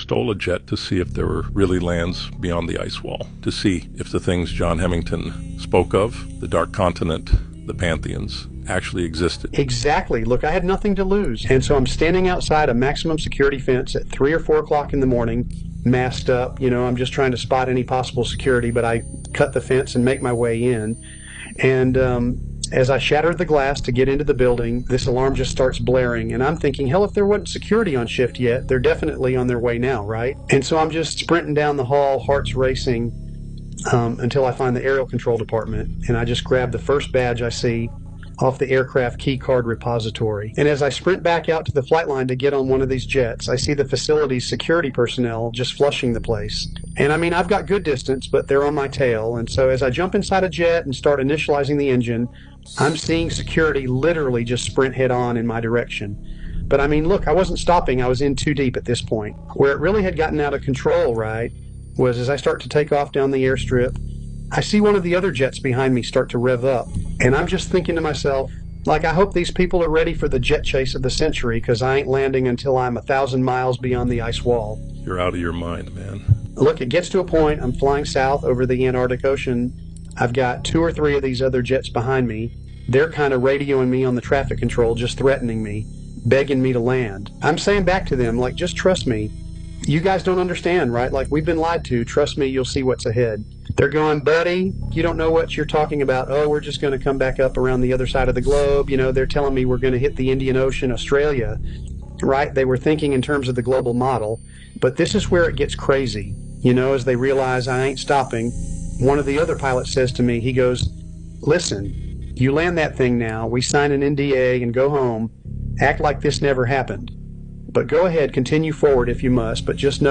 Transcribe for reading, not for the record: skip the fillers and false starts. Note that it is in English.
stole a jet to see if there were really lands beyond the ice wall, to see if the things John Hemington spoke of, the Dark Continent, the Pantheons, actually existed. Exactly. Look, I had nothing to lose. And so I'm standing outside a maximum security fence at 3 or 4 o'clock in the morning, masked up. I'm just trying to spot any possible security, but I cut the fence and make my way in. And as I shattered the glass to get into the building, this alarm just starts blaring. And I'm thinking, hell, if there wasn't security on shift yet, they're definitely on their way now, right? And so I'm just sprinting down the hall, hearts racing, until I find the aerial control department. And I just grab the first badge I see off the aircraft key card repository. And as I sprint back out to the flight line to get on one of these jets, I see the facility's security personnel just flushing the place. And I mean, I've got good distance, but they're on my tail. And so as I jump inside a jet and start initializing the engine, I'm seeing security literally just sprint head on in my direction. But I mean, look, I wasn't stopping. I was in too deep at this point. Where it really had gotten out of control, right, was as I start to take off down the airstrip, I see one of the other jets behind me start to rev up. And I'm just thinking to myself, like, I hope these people are ready for the jet chase of the century, because I ain't landing until I'm 1,000 miles beyond the ice wall. You're out of your mind, man. Look, it gets to a point, I'm flying south over the Antarctic Ocean. I've got 2 or 3 of these other jets behind me. They're kind of radioing me on the traffic control, just threatening me, begging me to land. I'm saying back to them, like, just trust me. You guys don't understand, right? Like, we've been lied to. Trust me, you'll see what's ahead. They're going, buddy, you don't know what you're talking about. Oh, we're just going to come back up around the other side of the globe. They're telling me we're going to hit the Indian Ocean, Australia, right? They were thinking in terms of the global model. But this is where it gets crazy. As they realize I ain't stopping, one of the other pilots says to me, he goes, listen, you land that thing now, we sign an NDA and go home, act like this never happened. But go ahead, continue forward if you must, but just know